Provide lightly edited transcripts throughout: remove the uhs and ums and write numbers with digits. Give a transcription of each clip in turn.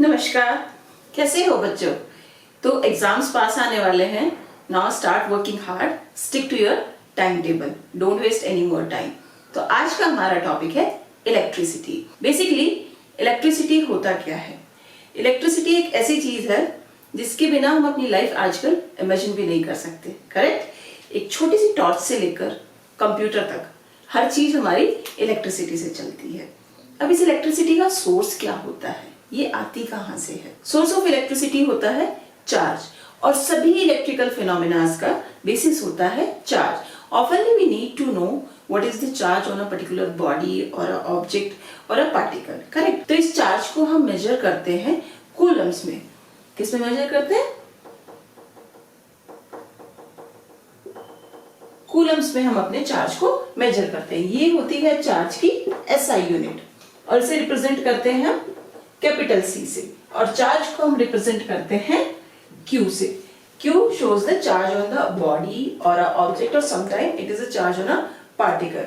नमस्कार, कैसे हो बच्चों? तो एग्जाम्स पास आने वाले हैं। Now start working hard, stick to your time table, don't waste any more time. तो आज का हमारा टॉपिक है इलेक्ट्रिसिटी। बेसिकली इलेक्ट्रिसिटी होता क्या है? इलेक्ट्रिसिटी एक ऐसी चीज है जिसके बिना हम अपनी लाइफ आजकल इमेजिन भी नहीं कर सकते, करेक्ट? एक छोटी सी टॉर्च से लेकर कंप्यूटर तक हर चीज हमारी इलेक्ट्रिसिटी से चलती है। अब इस इलेक्ट्रिसिटी का सोर्स क्या होता है, ये आती कहां से है? सोर्स ऑफ इलेक्ट्रिसिटी होता है चार्ज, और सभी इलेक्ट्रिकल फिनोमेनास का बेसिस होता है चार्ज। ऑफनली we need to know what is the charge on a particular body और अ ऑब्जेक्ट और अ पार्टिकल, करेक्ट? तो इस चार्ज को हम मेजर करते हैं कूलम्स में। किस में मेजर करते हैं? कूलम्स में हम अपने चार्ज को मेजर करते हैं। ये होती है चार्ज की एसआई यूनिट, और इसे रिप्रेजेंट करते हैं हम कैपिटल सी से, और चार्ज को हम रिप्रेजेंट करते हैं क्यू से। Q shows the charge on the body और अ ऑब्जेक्ट, और sometime it is a charge on a particle.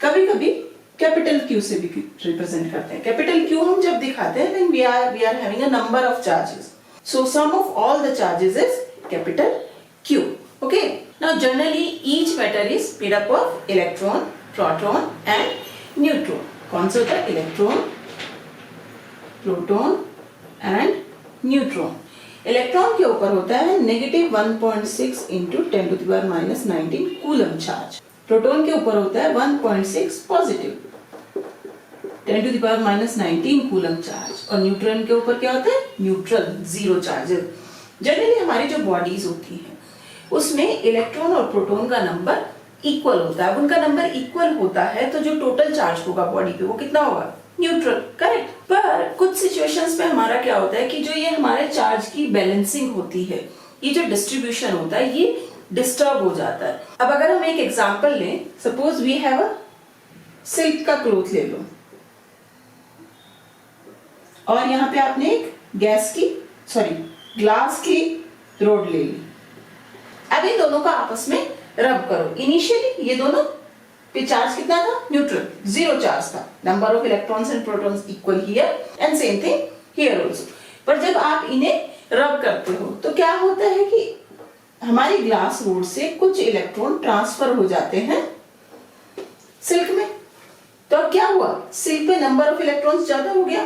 कभी कभी कैपिटल क्यू से भी रिप्रेजेंट करते हैं। कैपिटल क्यू हम जब दिखाते हैं when we are having a number of charges, so sum of all the charges is capital Q. Okay, now generally each matter is made up of electron, proton and neutron. कौन सा होता है? Electron, proton and neutron. Electron के ऊपर होता है negative 1.6 into 10⁻⁻19 coulomb charge. Proton के ऊपर होता है 1.6 पॉजिटिव 10⁻⁻19 कूलम चार्ज, और न्यूट्रॉन के ऊपर क्या होता है? Neutral, zero charges. जनरली हमारी जो बॉडीज होती हैं उसमें इलेक्ट्रॉन और प्रोटॉन का नंबर इक्वल होता है। अब उनका नंबर इक्वल होता है तो जो टोटल चार्ज होगा बॉडी पे वो कितना होगा? Neutral, correct? पर कुछ सिचुएशंस में हमारा क्या होता है कि जो ये हमारे चार्ज की बैलेंसिंग होती है, ये जो डिस्ट्रीब्यूशन होता है, ये डिस्टर्ब हो जाता है। अब अगर हम एक एग्जांपल लें, suppose we have a silk का क्लॉथ ले लो, और यहाँ पे आपने एक ग्लास की रोड ले ली। अब इन दोनों का आपस में रब करो। इनिशियली ये दोनों पे चार्ज कितना था? न्यूट्रल, जीरो चार्ज था। Number of electrons and protons equal here and same thing here also. पर जब आप इन्हें रब करते हो तो क्या होता है कि हमारी ग्लास रोड से कुछ इलेक्ट्रॉन ट्रांसफर हो जाते हैं सिल्क में। तो अब क्या हुआ? सिल्क पे नंबर ऑफ इलेक्ट्रॉन्स ज्यादा हो गया,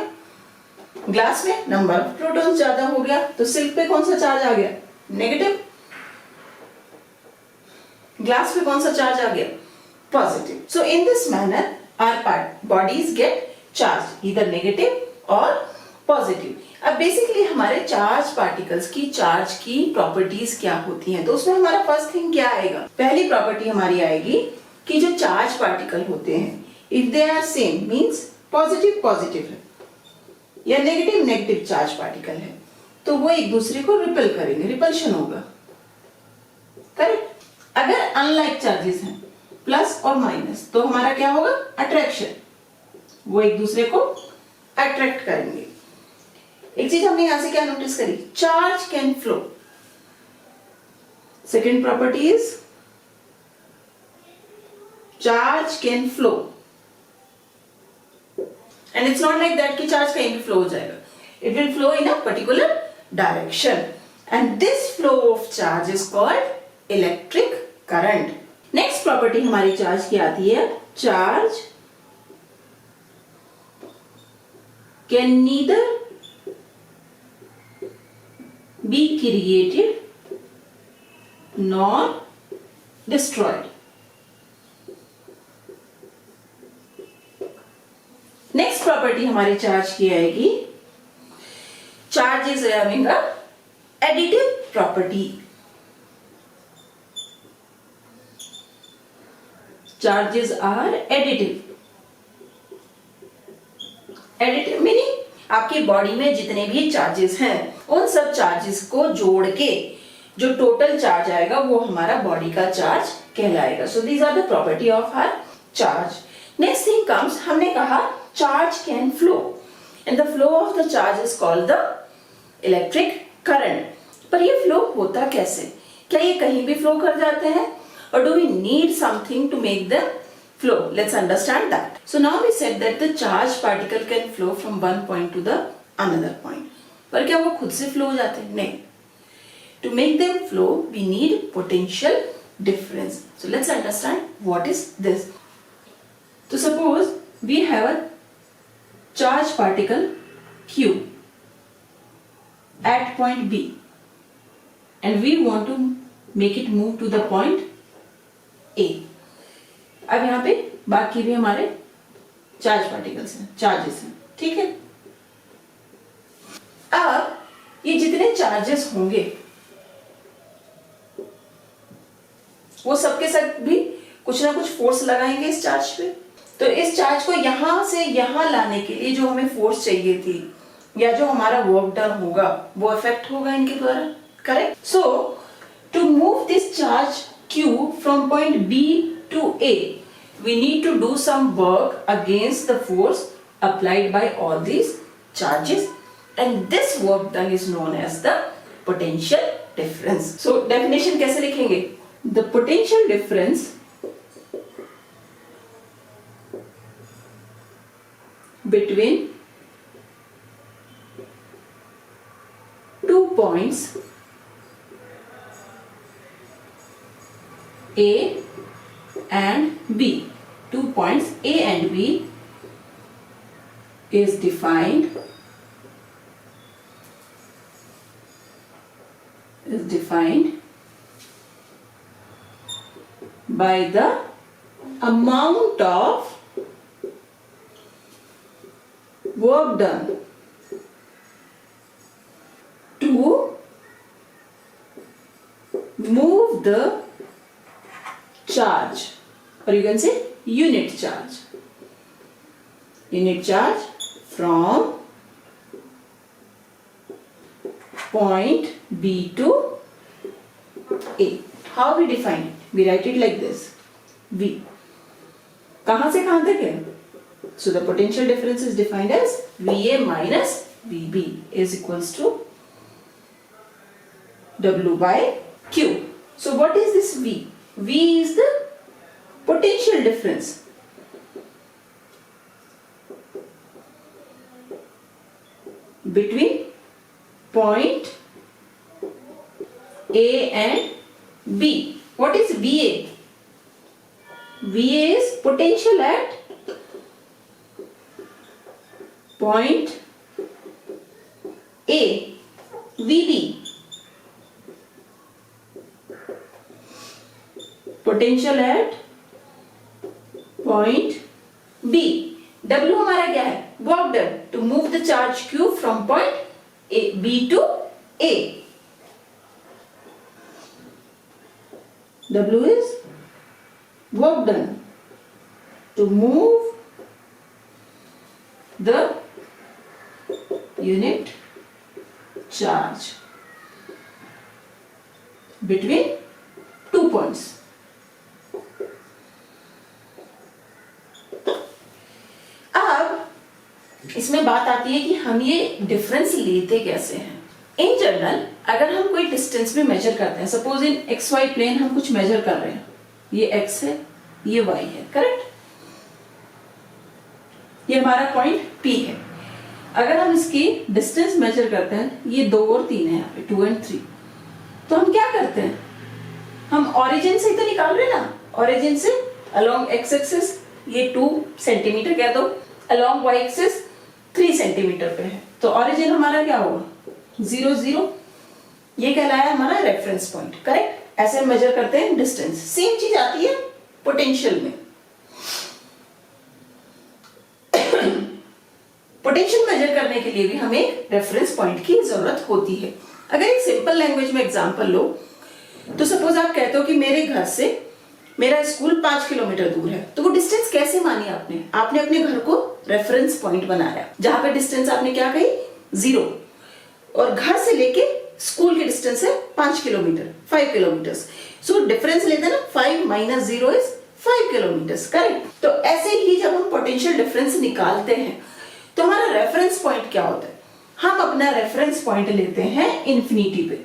ग्लास में नंबर ऑफ प्रोटॉन्स ज्यादा हो गया, तो सिल्क पे कौन सा चार्ज आ गया? नेगेटिव। ग्लास पे कौन सा चार्ज आ गया? Positive. So in this manner our bodies get charged, either negative or positive. अब बेसिकली हमारे चार्ज पार्टिकल्स की चार्ज की प्रॉपर्टीज क्या होती हैं? तो उसमें हमारा फर्स्ट थिंग क्या आएगा? पहली प्रॉपर्टी हमारी आएगी कि जो चार्ज पार्टिकल होते हैं, if they are same means positive positive है या नेगेटिव नेगेटिव चार्ज पार्टिकल है, तो वो एक दूसरे को रिपेल करेंगे, रिपल्शन होगा, करेक्ट? अगर अनलाइक चार्जेस हैं प्लस और माइनस, तो हमारा क्या होगा? अट्रैक्शन, वो एक दूसरे को अट्रैक्ट करेंगे। एक चीज हमने यहां से क्या नोटिस करी? Charge can flow. Second property is charge can flow, and it's not like that कि चार्ज कहीं भी फ्लो हो जाएगा। It will flow in a particular direction, and this flow of charge is called electric current. Next property हमारी charge की आती है, charge can neither be created nor destroyed. Next property हमारी चार्ज की आएगी, charge is having a additive property. Charges are additive. Additive meaning आपकी body में जितने भी चार्जेस हैं उन सब चार्जेस को जोड़ के जो टोटल चार्ज आएगा वो हमारा बॉडी का चार्ज कहलाएगा। So these are the property of our charge. Next thing comes, हमने कहा charge can flow, and the flow of the charge is called the electric current. पर ये फ्लो होता कैसे? क्या ये कहीं भी फ्लो कर जाते हैं? Or do we need something to make them flow? Let's understand that. So now we said that the charged particle can flow from one point to the another point. पर क्या वो खुद से फ्लो हो जाते हैं? नहीं. To make them flow, we need potential difference. So let's understand what is this. So suppose we have a charge particle Q at point B and we want to make it move to the point A. अब यहाँ पे बाकी भी हमारे charge particles हैं, charges हैं, ठीक है. अब ये जितने चार्जेस होंगे वो सबके सब भी कुछ ना कुछ फोर्स लगाएंगे इस चार्ज पे. तो इस चार्ज को यहां से यहां लाने के लिए जो हमें फोर्स चाहिए थी या जो हमारा वर्क डन होगा वो इफेक्ट होगा इनके द्वारा. Correct. So to move this charge Q from point B to A, we need to do some work against the force applied by all these charges, and this work done is known as the potential difference. So definition कैसे लिखेंगे? The potential difference between two points A and B. 2 points A and B is defined by the amount of work done to move the charge, or you can say unit charge from point B to A. How we define it? We write it like this: V. कहां से कहां तक है? So the potential difference is defined as VA minus VB is equals to W by Q. So what is this V? V is the potential difference between point A and B. What is VA? VA is potential at point A. VB, potential at point B. W हमारा क्या है? Work done to move the charge Q from point B to A. W is work done to move the unit charge between 2 points. अब इसमें बात आती है कि हम ये डिफरेंस लेते कैसे हैं. इन जनरल अगर हम कोई डिस्टेंस भी मेजर करते हैं, suppose in X Y plane हम कुछ मेजर कर रहे हैं, ये एक्स है, ये वाई है, करेक्ट. ये हमारा पॉइंट P है. अगर हम इसकी डिस्टेंस मेजर करते हैं, ये 2 और 3 है यहाँ पे, 2 and 3, तो हम क्या करते हैं? हम ओरिजिन से ही तो निकाल रहे हैं ना. ओरिजिन से अलोंग एक्स एक्सिस ये 2 सेंटीमीटर कह दो, अलोंग वाई एक्सिस 3 सेंटीमीटर पे है, तो ओरिजिन हमारा क्या होगा? 0 0. ये कहलाया हमारा रेफरेंस पॉइंट. करेक्ट. ऐसे हम मेजर करते हैं डिस्टेंस. सेम चीज आती है पोटेंशियल में. पोटेंशियल मेजर करने के लिए भी हमें एक रेफरेंस पॉइंट की जरूरत होती है. अगर एक सिंपल लैंग्वेज में एग्जांपल लो, तो सपोज आप कहते हो कि मेरे घर से मेरा स्कूल 5 किलोमीटर दूर है, तो वो डिस्टेंस कैसे मानी आपने? आपने अपने घर को रेफरेंस पॉइंट बनाया, जहां पे डिस्टेंस आपने क्या कही? 0. और घर से लेके स्कूल की डिस्टेंस है 5 किलोमीटर, 5 किलोमीटर्स. सो डिफरेंस लेते हैं ना, 5 minus 0 is 5 किलोमीटर्स. करेक्ट. तो ऐसे ही जब हम पोटेंशियल डिफरेंस निकालते हैं तो हमारा रेफरेंस पॉइंट क्या होता है? हम अपना रेफरेंस पॉइंट लेते हैं इंफिनिटी पे.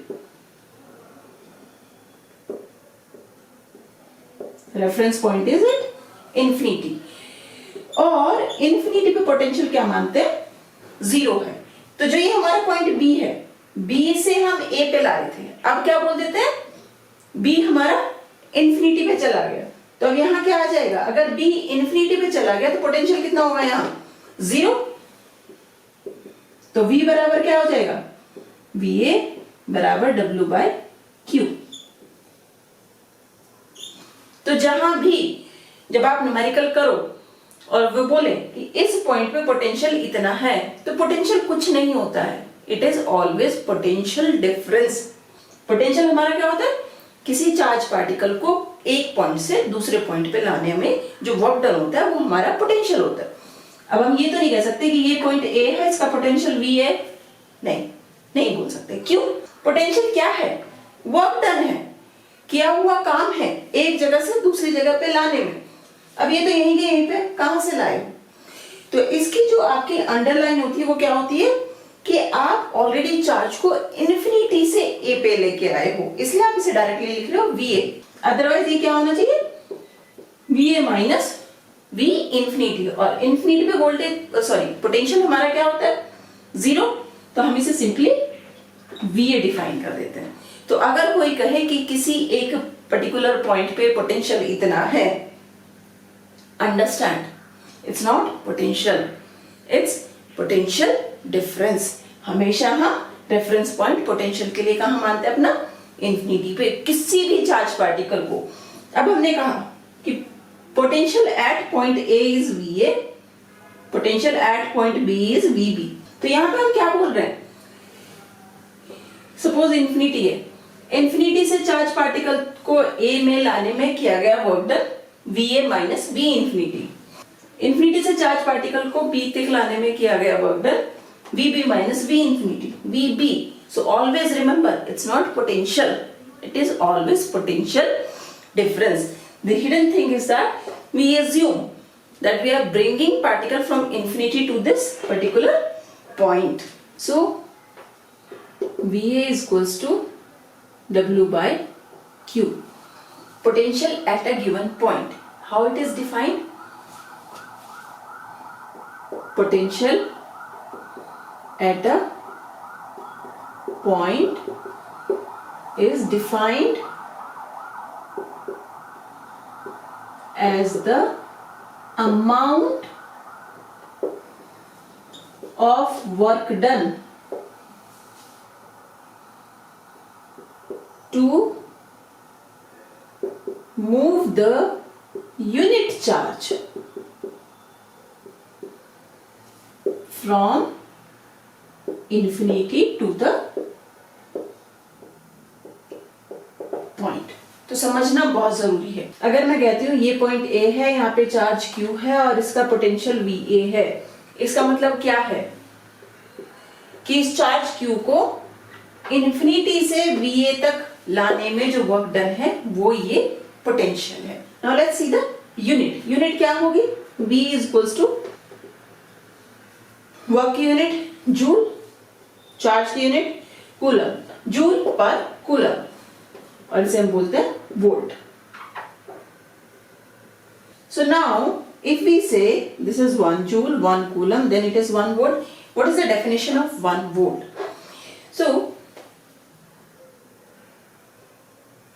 Reference point is it infinity. और इंफिनिटी पे पोटेंशियल क्या मानते हैं? 0 है. तो जो ये हमारा पॉइंट बी है, बी से हम ए पे ला रहे थे, अब क्या बोल देते हैं, बी हमारा इन्फिनिटी पे चला गया, तो अब यहाँ क्या आ जाएगा, अगर बी इन्फिनिटी पे चला गया तो पोटेंशियल कितना होगा यहाँ, 0। तो V बराबर क्या हो जाएगा, VA बराबर W/Q। तो जहां भी जब आप न्यूमेरिकल करो और वो बोले कि इस पॉइंट पे पोटेंशियल इतना है, तो पोटेंशियल कुछ नहीं होता है, it is always potential difference. Potential हमारा क्या होता है, किसी चार्ज पार्टिकल को एक पॉइंट से दूसरे पॉइंट पे लाने में जो वर्क डन होता है वो हमारा पोटेंशियल होता है। अब हम ये तो नहीं कह सकते कि ये पॉइंट ए है, इसका पोटेंशियल V है, नहीं बोल सकते। क्यों, पोटेंशियल क्या है, वर्क डन है, किया हुआ काम है एक जगह से दूसरी जगह पे लाने में। अब ये तो यहीं के यहीं पे कहां से लाए, तो इसकी जो आपकी अंडरलाइन होती है वो क्या होती है कि आप ऑलरेडी चार्ज को इन्फिनिटी से ए पे लेके आए हो, इसलिए आप इसे डायरेक्टली लिख रहे हो VA। अदरवाइज ये क्या होना चाहिए, VA माइनस V इंफिनिटी, और इंफिनिटी पे वोल्टेज पोटेंशियल हमारा क्या होता है, 0, तो हम इसे सिंपली VA डिफाइन कर देते हैं। तो अगर कोई कहे कि किसी एक पर्टिकुलर पॉइंट पे पोटेंशियल इतना है, understand it's not potential, it's potential difference. हमेशा हम रेफरेंस पॉइंट पोटेंशियल के लिए कहां मानते हैं, अपना इंफिनिटी पे किसी भी चार्ज पार्टिकल को। अब हमने कहा कि potential at point A is VA, potential at point B is VB। तो यहां पे हम क्या बोल रहे हैं, सपोज इंफिनिटी है, इंफिनिटी से चार्ज पार्टिकल को A में लाने में किया गया work done VA minus B infinity. Infinity से चार्ज पार्टिकल को B तक लाने में किया गया work done VB minus B infinity, VB। So always remember, it's not potential, it is always potential difference। The hidden thing is that we assume that we are bringing particle from infinity to this particular point. So VA is equals to W/Q. Potential at a given point. How it is defined? Potential at a point is defined as the amount of work done to move the unit charge from infinity to the point। तो समझना बहुत जरूरी है। अगर मैं कहती हूँ ये पॉइंट A है, यहाँ पे चार्ज Q है और इसका पोटेंशियल VA है, इसका मतलब क्या है कि इस चार्ज Q को इन्फिनिटी से VA तक लाने में जो वर्क डन है वो ये पोटेंशियल है। Now let's see the unit. Unit क्या होगी, V is equals to work की यूनिट जूल, चार्ज की unit coulomb, joule per coulomb, और इसे हम बोलते हैं volt. So now if we say this is 1 joule 1 coulomb, then it is 1 volt. What is the definition of 1 volt? So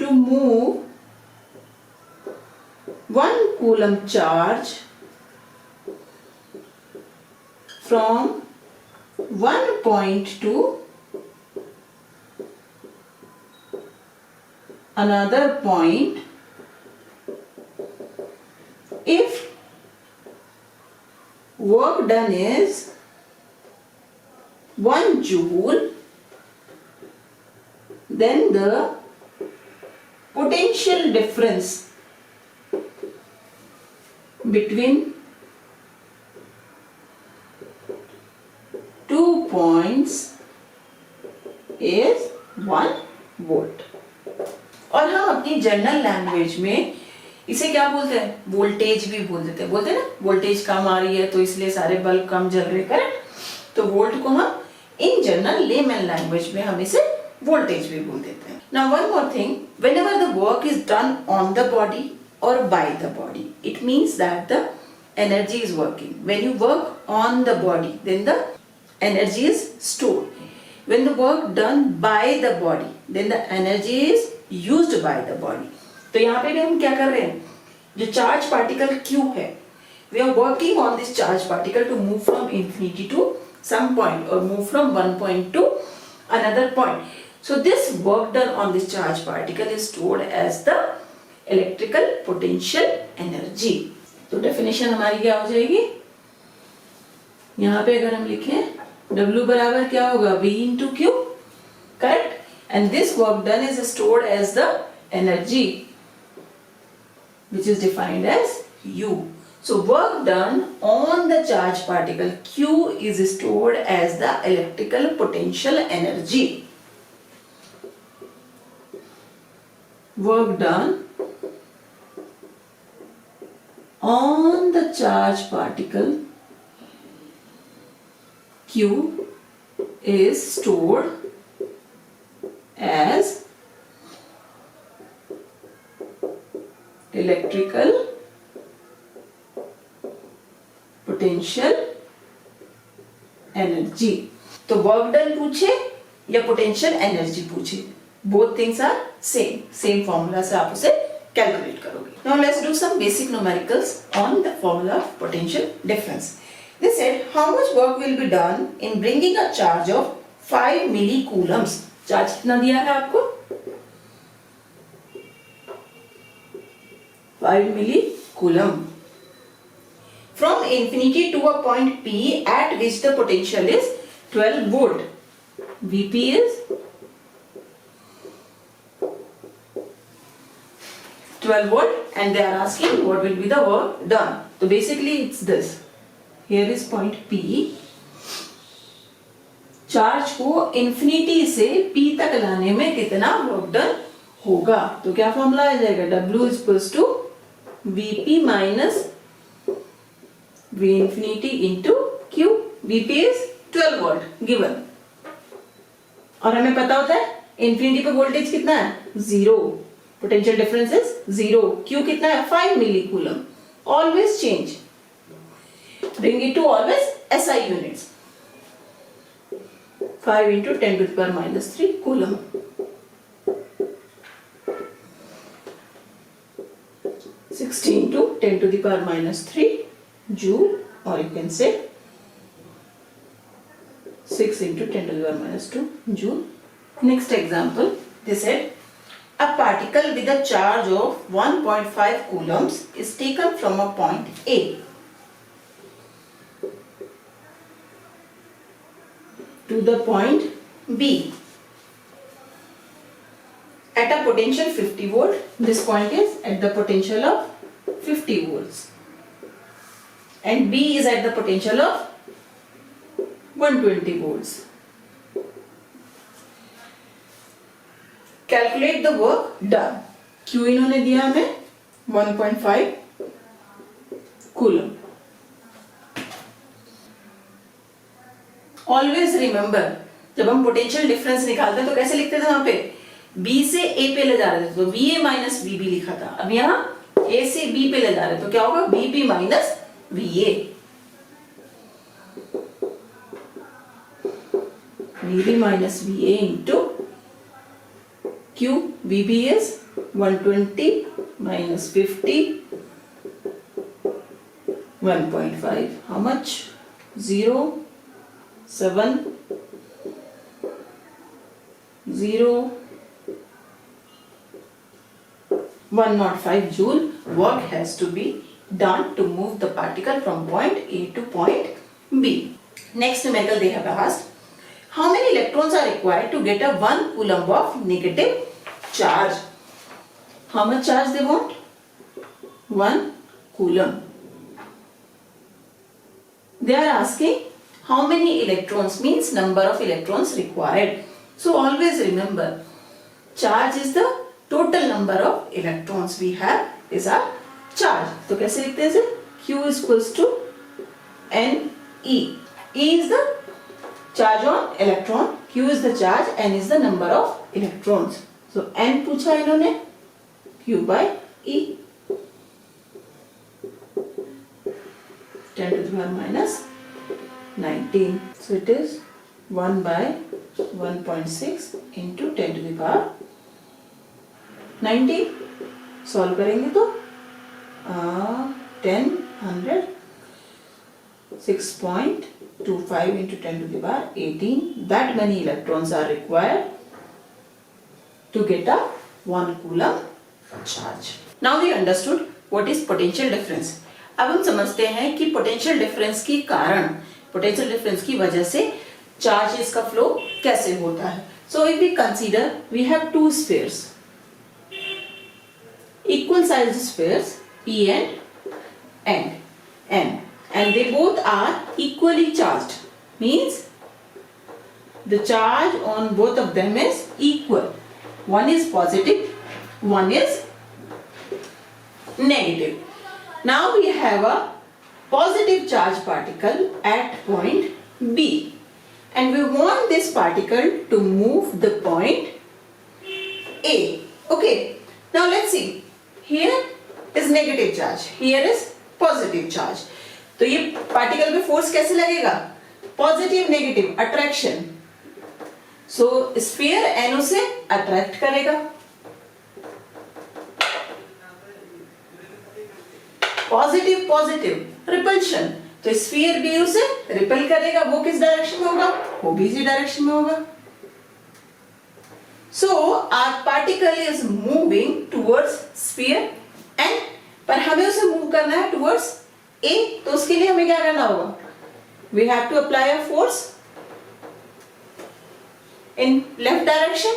to move 1 coulomb charge from one point to another point, if work done is 1 joule, then the potential difference between 2 points is 1 volt। और हम अपनी general language में इसे क्या बोलते हैं, voltage भी बोल देते हैं। बोलते हैं ना, वोल्टेज कम आ रही है तो इसलिए सारे बल्ब कम जल रहे, करेक्ट। तो वोल्ट को हम इन जनरल लेमन लैंग्वेज में हम इसे वोल्टेज भी बोल देते हैं। Now one more thing, whenever the work is done on the body और by the body, it means that the energy is working. When you work on the body, then the energy is stored. When the work done by the body, then the energy is used by the body. तो यहाँ पे भी हम क्या कर रहे हैं, जो चार्ज पार्टिकल Q है, we are working on this charge particle to move from infinity to some point or move from one point to another point. So this work done on this charge particle is stored as the electrical potential energy. तो definition हमारी क्या हो जाएगी, यहाँ पे अगर हम लिखें W बराबर क्या होगा, V into Q, correct? And this work done is stored as the energy which is defined as U. So work done on the charge particle Q is stored as the electrical potential energy. Work done on the charge particle Q is stored as electrical potential energy. तो work done पूछे या potential energy पूछे, both things are same formula से आप उसे calculate करोगे. Now let's do some basic numericals on the formula of potential difference. They said how much work will be done in bringing a charge of 5 millicoulombs. Charge कितना दिया है आपको, 5 millicoulomb, from infinity to a point P at which the potential is 12 volt. Vp is 12 volt and they are asking what will be the work done. So basically it's this. Here is point P. Charge को infinity से P तक लाने में कितना work done होगा. तो क्या formula आ जाएगा, W equals to Vp minus V infinity into Q. Vp is 12 volt given और हमें पता होता है इंफिनिटी पे वोल्टेज कितना है, 0. Potential difference is 0. Q कितना है, 5 millicoulomb. Always change, bring it to always SI units. 5 into 10 to the power minus 3 coulomb. 16 to 10 to the power minus 3 joule, or you can say 6 into 10 to the power minus 2 joule. Next example, they said a particle with a charge of 1.5 coulombs is taken from a point A to the point B at a potential 50 volt. This point is at the potential of 50 volts and B is at the potential of 120 volts. Calculate the work done. Q इन्होंने दिया हमें 1.5 coulomb. Always remember, जब हम potential difference निकालते हैं तो कैसे लिखते थे, वहां पे B से A पे ले जा रहे थे तो BA माइनस BB लिखा था. अब यहाँ A से B पे ले जा रहे हैं तो क्या होगा, BB minus VA. VB minus VA into Q. VB is 120 minus 50, 1.5. How much? 0, 7, 0, 105 joule. Work has to be done to move the particle from point A to point B. Next numerical they have asked, how many electrons are required to get a 1 coulomb of negative charge? How much charge they want? 1 coulomb. They are asking how many electrons, means number of electrons required. So always remember, charge is the total number of electrons we have is our charge. तो कैसे लिखते हैं इसे? Q is equals to Ne. E is the charge on electron, Q is the charge, N is the number of electrons. So N पूछा इन्होंने, Q by E. 10 to the power minus 19. So it is 1 by 1.6 into 10 to the power 19. Solve करेंगे तो 10 100 6.25 into 10 to the power 18. That many electrons are required to get a 1 coulomb charge. Now we understood what is potential difference. अब हम समझते हैं कि potential difference के कारण, potential difference की वजह से चार्जेस का फ्लो कैसे होता है. So if we consider we have two spheres, equal sized spheres P and N, and they both are equally charged, means the charge on both of them is equal. One is positive, one is negative. Now we have a positive charge particle at point B, and we want this particle to move the point A. Okay, now let's see. Here is negative charge, here is positive charge. तो ये particle पे force कैसे लगेगा? Positive negative attraction. So sphere एन उसे attract करेगा, positive positive repulsion. तो sphere भी उसे रिपेल करेगा. वो किस डायरेक्शन में होगा? वो भी इसी डायरेक्शन में होगा. So our particle is moving towards sphere N, पर हमें उसे मूव करना है टुवर्ड्स ए. तो उसके लिए हमें क्या करना होगा? We have to apply a force in left direction.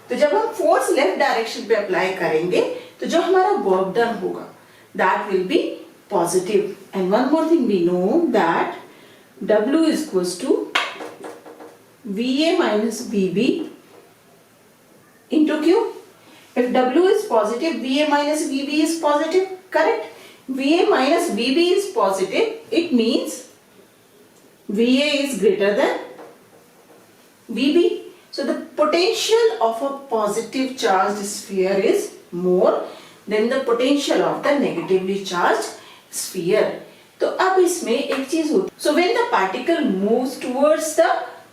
तो जब हम फोर्स लेफ्ट डायरेक्शन पे अप्लाई करेंगे तो जो हमारा वर्क डन होगा that will be positive. And one more thing, we know that W is equals to VA minus VB into Q. If W is positive, VA minus VB is positive, correct? VA minus VB is positive, it means VA is greater than VB. So the potential of a positive charged sphere is more than the potential of the negatively charged sphere. तो अब इसमें एक चीज होती है. So when the particle moves towards the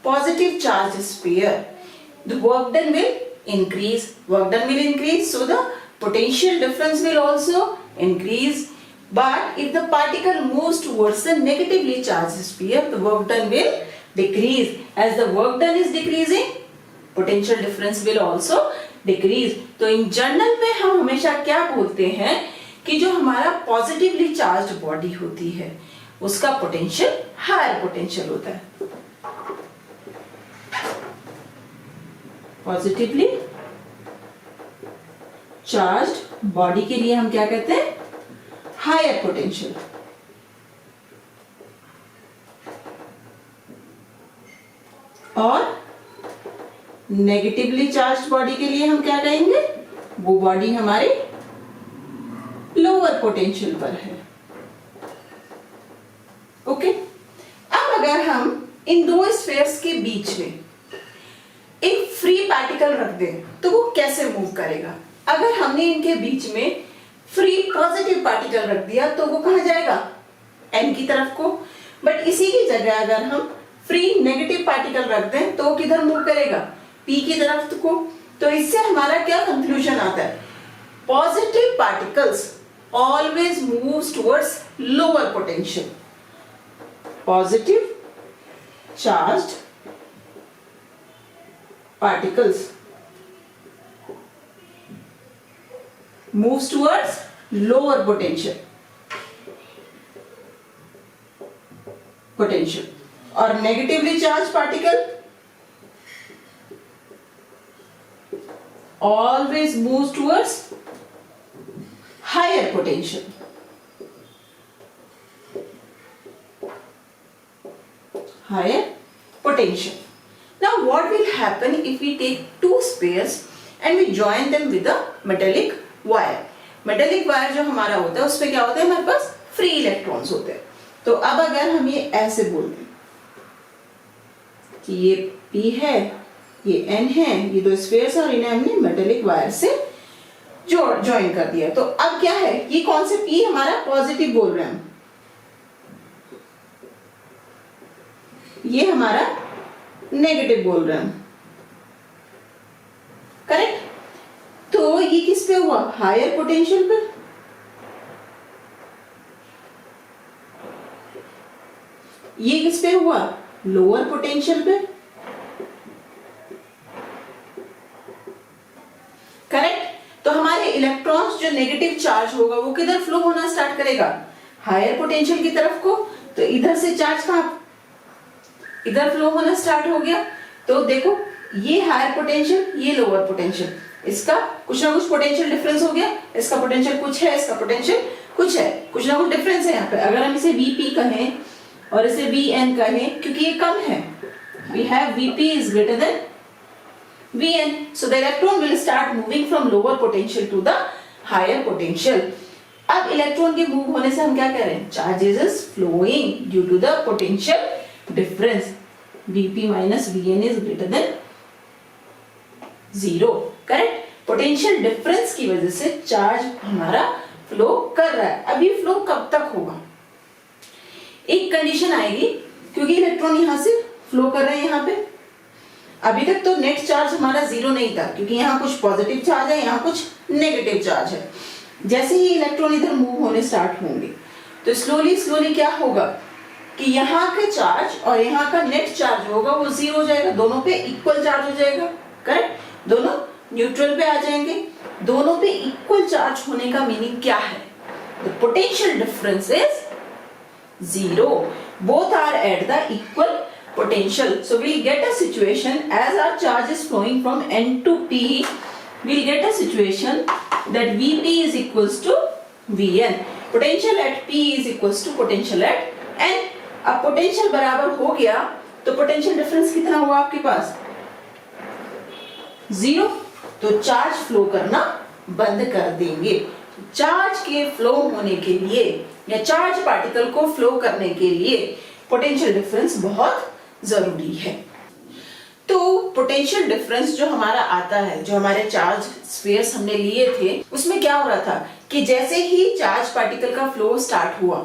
positive charged sphere, the work done will increase. Work done will increase, so the potential difference will also increase. But if the particle moves towards the negatively charged sphere, the work done will decrease. As the work done is decreasing, potential difference will also decrease. तो in general में हम हमेशा क्या बोलते हैं कि जो हमारा पॉजिटिवली चार्ज्ड बॉडी होती है उसका पोटेंशियल हायर पोटेंशियल होता है. पॉजिटिवली चार्ज्ड बॉडी के लिए हम क्या कहते हैं? Higher potential. और नेगेटिवली चार्ज्ड बॉडी के लिए हम क्या कहेंगे? वो बॉडी हमारी लोअर पोटेंशियल पर है. ओके. अब अगर हम इन दो स्फीयर्स के बीच में एक फ्री पार्टिकल रख दें तो वो कैसे मूव करेगा? अगर हमने इनके बीच में फ्री पॉजिटिव पार्टिकल रख दिया तो वो कहां जाएगा? एन की तरफ को. बट इसी की जगह अगर हम फ्री नेगेटिव पार्टिकल रख दें तो वो किधर मूव करेगा? पी की तरफ को. तो इससे हमारा क्या कंक्लूजन आता है? Positive particles always moves towards lower potential. Positive charged particles moves towards lower potential. और negatively charge particle always moves towards higher potential. Higher potential. Now what will happen if we take two spheres and we join them with a metallic wire? Metallic wire जो हमारा होता है उस पे क्या होता है? हमारे पास free electrons होते हैं. तो अब अगर हम ये ऐसे बोल दें कि ये P है, ये N है, ये दो स्फीयर्स और इन्हें हमने मेटेलिक वायर से ज्वाइन कर दिया. तो अब क्या है? ये कौन से P हमारा पॉजिटिव बोल रहे हैं हम. ये हमारा नेगेटिव बोल रहे हैं, करेक्ट। तो ये किस पे हुआ, हायर पोटेंशियल पे। ये किस पे हुआ, लोअर पोटेंशियल पे, करेक्ट। तो हमारे इलेक्ट्रॉन्स जो नेगेटिव चार्ज होगा वो किधर फ्लो होना स्टार्ट करेगा, हायर पोटेंशियल की तरफ को। तो इधर से चार्ज कहां, इधर फ्लो होना स्टार्ट हो गया। तो देखो ये हायर पोटेंशियल, ये लोअर पोटेंशियल, इसका कुछ ना कुछ पोटेंशियल डिफरेंस हो गया, इसका पोटेंशियल कुछ है, इसका पोटेंशियल कुछ है, कुछ ना कुछ डिफरेंस है यहाँ पे। अगर हम इसे Vp कहें और इसे Vn कहें, क्योंकि ये कम है, we have Vp is greater than Vn, so the electron will start moving from lower potential to the higher potential. अब इलेक्ट्रॉन के मूव होने से हम क्या कह रहे हैं, charges is flowing due to the potential difference. Vp minus Vn is greater than 0, correct. Potential difference की वजह से चार्ज हमारा फ्लो कर रहा है। अब ये फ्लो कब तक होगा, एक कंडीशन आएगी, क्योंकि इलेक्ट्रॉन यहां से फ्लो कर रहे हैं यहाँ पे। अभी तक तो नेट चार्ज हमारा 0 नहीं था, क्योंकि यहाँ कुछ पॉजिटिव चार्ज है, यहाँ कुछ नेगेटिव चार्ज है। जैसे ही इलेक्ट्रॉन इधर मूव होने स्टार्ट होंगे तो स्लोली स्लोली क्या होगा कि यहाँ के चार्ज और यहाँ का नेट चार्ज होगा वो 0 हो जाएगा, दोनों पे इक्वल चार्ज हो जाएगा, करेक्ट। दोनों न्यूट्रल पे आ जाएंगे। दोनों पे इक्वल चार्ज होने का मीनिंग क्या है, the potential difference is 0, both are at the equal potential. So we'll get a situation as our charge is flowing from N to P, we'll get a situation that Vp is equals to Vn. Potential at P is equals to potential at N. अब potential बराबर हो गया तो potential difference कितना हुआ आपके पास, 0। तो charge flow करना बंद कर देंगे। चार्ज के फ्लो होने के लिए या चार्ज पार्टिकल को फ्लो करने के लिए पोटेंशियल डिफरेंस बहुत जरूरी है। तो पोटेंशियल डिफरेंस जो हमारा आता है, जो हमारे चार्ज स्फीयर्स हमने लिए थे, उसमें क्या हो रहा था कि जैसे ही चार्ज पार्टिकल का फ्लो स्टार्ट हुआ,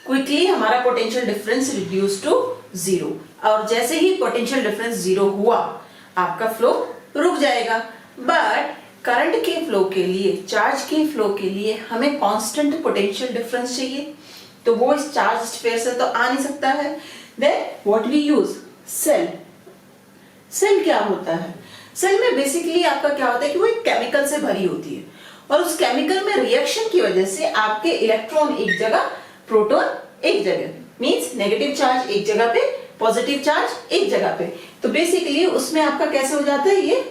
क्विकली हमारा पोटेंशियल डिफरेंस रिड्यूस टू 0, और जैसे ही पोटेंशियल डिफरेंस 0 हुआ आपका फ्लो रुक जाएगा। बट करंट के फ्लो के लिए, चार्ज के फ्लो के लिए हमें कांस्टेंट पोटेंशियल डिफरेंस चाहिए, तो वो इस चार्ज स्फीयर से तो आ नहीं सकता है। Then what we use? Cell. Cell क्या होता है, सेल में बेसिकली आपका क्या होता है कि वो एक केमिकल से भरी होती है, और उस केमिकल में रिएक्शन की वजह से आपके इलेक्ट्रॉन एक जगह, प्रोटॉन एक जगह, मींस नेगेटिव चार्ज एक जगह पे, पॉजिटिव चार्ज एक जगह पे। तो बेसिकली उसमें आपका कैसे हो जाता है, ये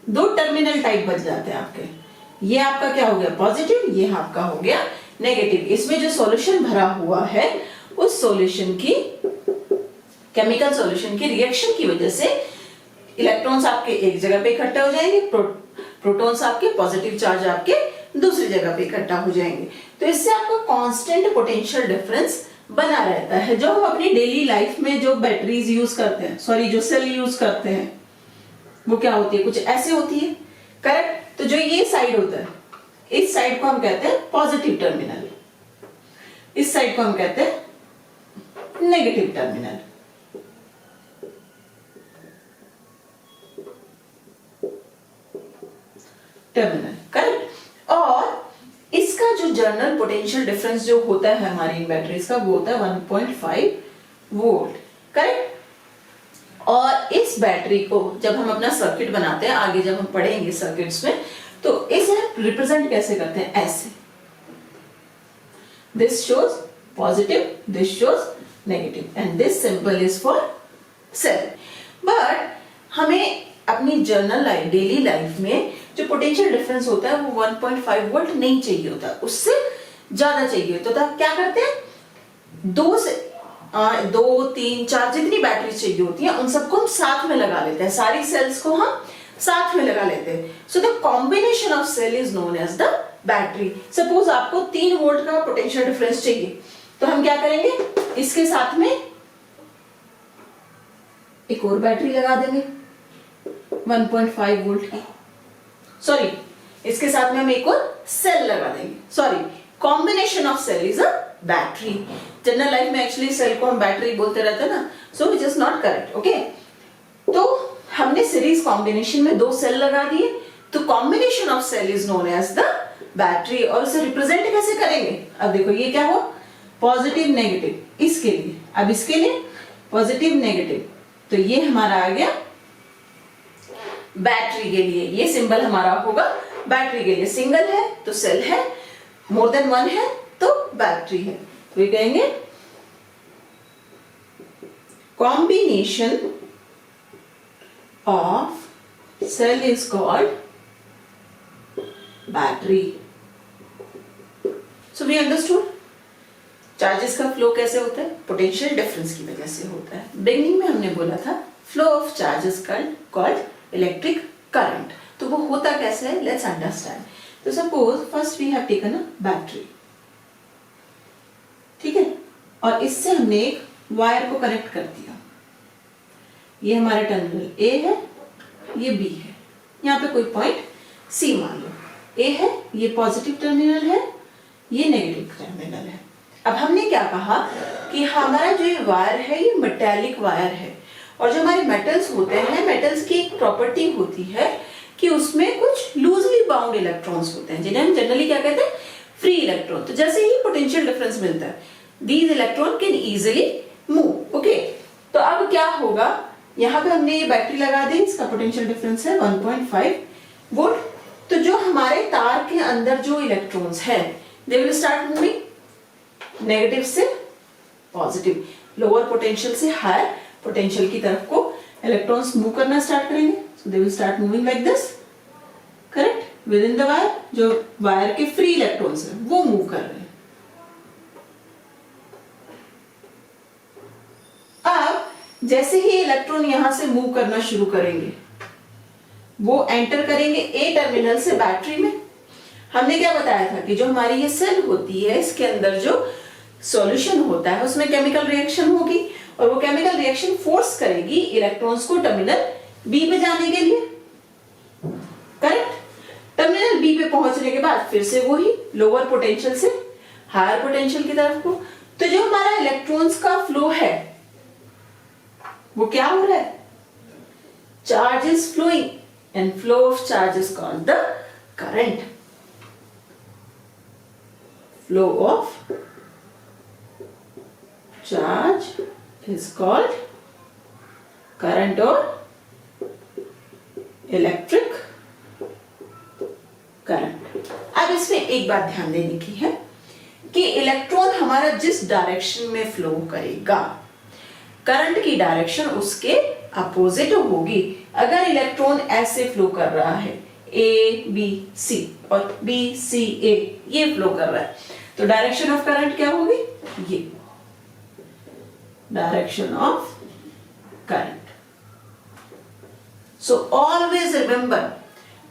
दो टर्मिनल टाइप बच जाते हैं आपके। ये आपका क्या हो गया पॉजिटिव, ये आपका हो गया नेगेटिव। इसमें जो सॉल्यूशन भरा हुआ है उस सॉल्यूशन की, केमिकल सॉल्यूशन की रिएक्शन की वजह से इलेक्ट्रॉन्स आपके एक जगह पे इकट्ठा हो जाएंगे, प्रोटॉन्स आपके, पॉजिटिव चार्ज आपके दूसरी जगह पे इकट्ठा हो जाएंगे। तो इससे आपका कांस्टेंट पोटेंशियल डिफरेंस बना रहता है। जो हम अपनी डेली लाइफ में जो बैटरीज यूज करते हैं, सॉरी जो सेल यूज करते हैं, वो क्या होती है, कुछ ऐसे होती है, करेक्ट। तो जो ये साइड होता है, इस साइड को हम कहते हैं पॉजिटिव टर्मिनल, इस साइड को हम कहते हैं नेगेटिव टर्मिनल। करेक्ट। और इसका जो जर्नल पोटेंशियल डिफरेंस जो होता है हमारी इन बैटरीज का, वो होता है 1.5 वोल्ट, करेक्ट। और इस बैटरी को जब हम अपना सर्किट बनाते हैं, आगे जब हम पढ़ेंगे सर्किट्स में, तो इसे रिप्रेजेंट कैसे करते हैं, ऐसे। This shows positive, this shows negative, and this symbol is for sale. But हमें अपनी जर्नल लाइफ, डेली लाइफ में जो पोटेंशियल डिफरेंस होता है वो 1.5 वोल्ट नहीं चाहिए होता, उससे ज्यादा चाहिए होता। तो क्या करते हैं, 2 से 2, 3, 4 जितनी बैटरी चाहिए होती है उन सबको हम साथ में लगा लेते हैं, सारी सेल्स को हम साथ में लगा लेते हैं। So the combination of cell is known as the battery. Suppose आपको 3 वोल्ट का पोटेंशियल डिफरेंस चाहिए, तो हम क्या करेंगे, इसके साथ में एक और बैटरी लगा देंगे 1.5 वोल्ट की, सॉरी इसके साथ में हम एक और सेल लगा देंगे, sorry combination of cell is a battery. General life में एक्चुअली सेल को हम बैटरी बोलते रहते हैं ना, so which is not correct. Okay, तो हमने सीरीज कॉम्बिनेशन में 2 सेल लगा दिए, तो combination of cell is known as the battery. और उसे रिप्रेजेंट कैसे करेंगे? अब देखो ये क्या हो, पॉजिटिव नेगेटिव, इसके लिए, अब इसके लिए पॉजिटिव नेगेटिव, तो ये हमारा आ गया बैटरी के लिए। ये सिंबल हमारा होगा बैटरी के लिए। सिंगल है तो सेल है, मोर देन 1 है तो बैटरी है। तो ये कहेंगे combination of cell is called battery. So we understood charges का फ्लो कैसे होता है, पोटेंशियल डिफरेंस की वजह से होता है। बिगिनिंग में हमने बोला था flow of charges called electric current. तो वो होता कैसे है, लेट्स अंडरस्टैंड। तो suppose first we have taken a battery, ठीक है, और इससे हमने एक वायर को कनेक्ट कर दिया। ये हमारा टर्मिनल ए है, ये बी है, यहाँ पे कोई पॉइंट सी मान लो। ए है, ये पॉजिटिव टर्मिनल है, ये नेगेटिव टर्मिनल है। अब हमने क्या कहा कि हमारा जो ये वायर है ये मेटेलिक वायर है, और जो हमारे मेटल्स होते हैं, मेटल्स की एक प्रॉपर्टी होती है कि उसमें कुछ लूजली बाउंड इलेक्ट्रॉन्स होते हैं, जिन्हें हम जनरली क्या कहते हैं, फ्री इलेक्ट्रॉन। तो जैसे ही पोटेंशियल डिफरेंस मिलता है, these electron can easily move. Okay, तो अब क्या होगा, यहाँ पे हमने ये बैटरी लगा दी, इसका पोटेंशियल डिफरेंस है 1.5 वोल्ट। तो जो हमारे तार के अंदर जो इलेक्ट्रॉन्स है, they will start moving negative से पॉजिटिव, लोअर पोटेंशियल से हायर पोटेंशियल की तरफ को इलेक्ट्रॉन्स मूव करना स्टार्ट करेंगे। So they will start moving like this, correct, within the wire. जो वायर के फ्री इलेक्ट्रॉन्स हैं वो मूव कर रहे हैं। अब जैसे ही इलेक्ट्रॉन यहां से मूव करना शुरू करेंगे, वो एंटर करेंगे ए टर्मिनल से बैटरी में। हमने क्या बताया था कि जो हमारी ये सेल होती है, इसके अंदर जो सॉल्यूशन होता है उसमें केमिकल रिएक्शन होगी, और वो केमिकल रिएक्शन फोर्स करेगी इलेक्ट्रॉन्स को टर्मिनल बी पे जाने के लिए, करेक्ट। टर्मिनल बी पे पहुंचने के बाद फिर से वही लोअर पोटेंशियल से हायर पोटेंशियल की तरफ को। तो जो हमारा इलेक्ट्रॉन्स का फ्लो है वो क्या हो रहा है, charge is flowing, and flow of charge is called the current. Flow of charge is called current or electric current। अब इसमें एक बात ध्यान देने की है कि इलेक्ट्रॉन हमारा जिस डायरेक्शन में फ्लो करेगा, करंट की डायरेक्शन उसके अपोजिट होगी। अगर इलेक्ट्रॉन ऐसे फ्लो कर रहा है, ए बी सी और बी सी ए, ये फ्लो कर रहा है, तो डायरेक्शन ऑफ करंट क्या होगी, ये direction of current। So always remember,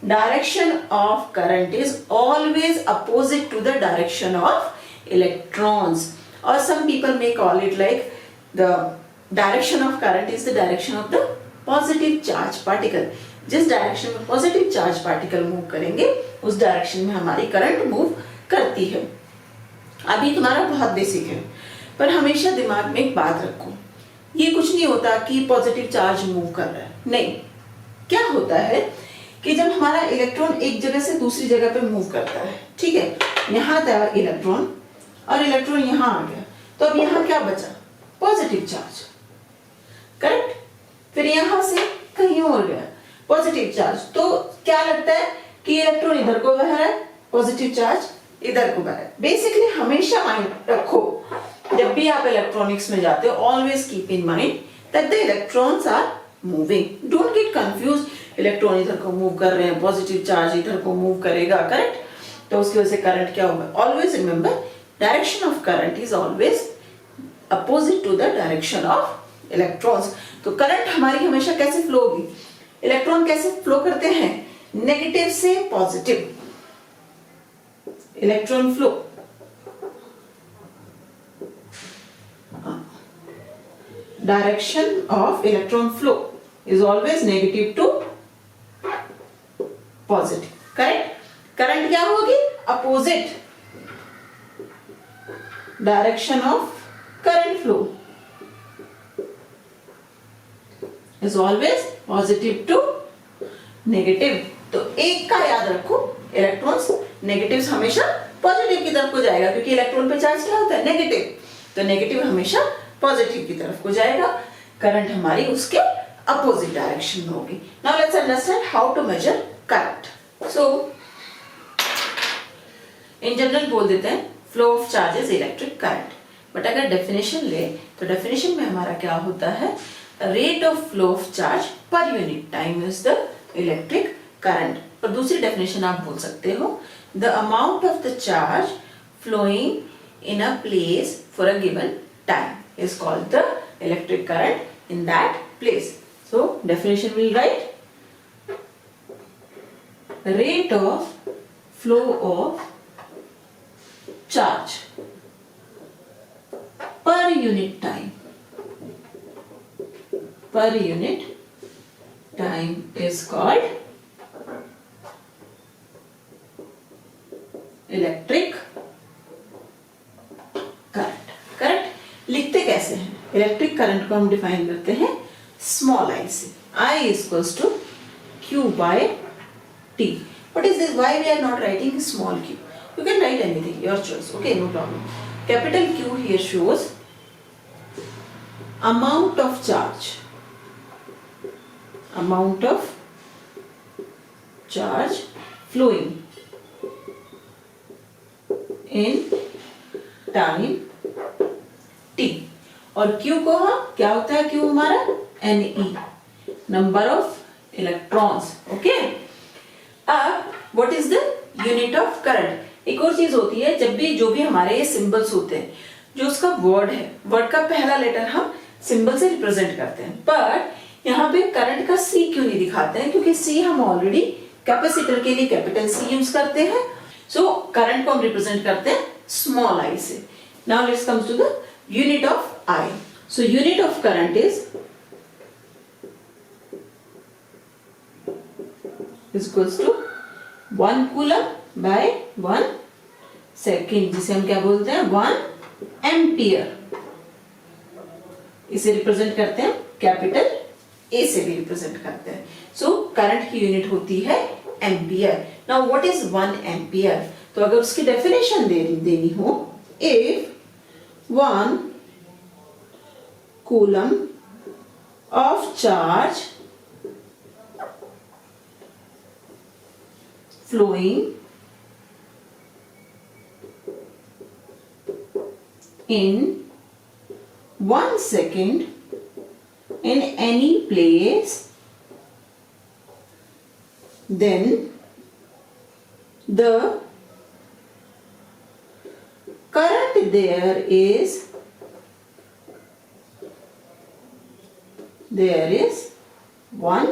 direction of current is always opposite to the direction of electrons, or some people may call it like the direction of current is the direction of the positive charge particle। जिस direction में positive charge particle move करेंगे उस direction में हमारी current move करती है। अभी तुम्हारा बहुत बेसिक है, पर हमेशा दिमाग में एक बात रखो, ये कुछ नहीं होता कि पॉजिटिव चार्ज मूव कर रहा है, नहीं। क्या होता है कि जब हमारा इलेक्ट्रॉन एक जगह से दूसरी जगह पे मूव करता है, ठीक है, यहाँ था इलेक्ट्रॉन और इलेक्ट्रॉन यहाँ आ गया, तो अब यहाँ क्या बचा, पॉजिटिव चार्ज, करेक्ट। फिर यहाँ से कहीं और गया पॉजिटिव चार्ज, तो क्या लगता है कि इलेक्ट्रॉन इधर को बह रहा है, पॉजिटिव चार्ज इधर को बह रहा है। बेसिकली हमेशा माइंड रखो, जब भी आप इलेक्ट्रॉनिक्स में जाते हो, always keep in mind that the electrons are moving. Don't get confuse, electron इधर को मूव कर रहे हैं, पॉजिटिव चार्ज इधर को मूव करेगा, करेक्ट, तो उसकी वजह से करंट क्या होगा। Always remember, direction of current is always opposite to the direction of electrons. तो करंट हमारी हमेशा कैसे फ्लो होगी, इलेक्ट्रॉन कैसे फ्लो करते हैं, नेगेटिव से positive, electron flow. Direction of electron flow is always negative to positive, correct। Current क्या होगी, opposite direction of current flow is always positive to negative. तो एक का याद रखो, इलेक्ट्रॉन्स नेगेटिव्स हमेशा पॉजिटिव की तरफ को जाएगा, क्योंकि इलेक्ट्रॉन पे चार्ज क्या होता है, नेगेटिव, तो नेगेटिव हमेशा पॉजिटिव की तरफ को जाएगा, करंट हमारी उसके अपोजिट डायरेक्शन में होगी. Now let's understand how to measure current. So in general बोल देते हैं flow of charge is electric current, but अगर डेफिनेशन ले तो डेफिनेशन में हमारा क्या होता है, rate of flow of charge per unit time is the electric current. और दूसरी डेफिनेशन आप बोल सकते हो, the amount of the charge flowing in a place for a given time is called the electric current in that place. So definition will write rate of flow of charge per unit time is called electric current. Current लिखते कैसे हैं? Electric current को हम define करते हैं small I से. I is equals to Q by T. What is this? Why we are not writing small q? You can write anything, your choice. Okay, no problem. Capital Q here shows amount of charge. Amount of charge flowing in time t. और Q को हम क्या होता है? Q हमारा Ne, number of electrons. Okay. अब what is the unit of current? एक और चीज होती है, जब भी जो भी हमारे ये सिंबल्स होते हैं, जो उसका वर्ड है, वर्ड का पहला लेटर हम सिंबल से रिप्रेजेंट करते हैं, पर यहाँ पे करंट का सी क्यों नहीं दिखाते हैं? क्योंकि सी हम ऑलरेडी कैपेसिटर के लिए कैपिटल सी यूज करते हैं. सो करंट को हम रिप्रेजेंट करते हैं स्मॉल आई से. Now let's come to the unit of I. So unit of current is equals to 1 coulomb by 1 second, जिसे हम क्या बोलते हैं, 1 एम्पियर. इसे रिप्रेजेंट करते हैं कैपिटल ए से भी रिप्रेजेंट करते हैं. सो करंट की यूनिट होती है ampere. Now what is 1 ampere? तो अगर उसकी डेफिनेशन देनी हो, if 1 coulomb of charge flowing in 1 second in any place, then the current there is 1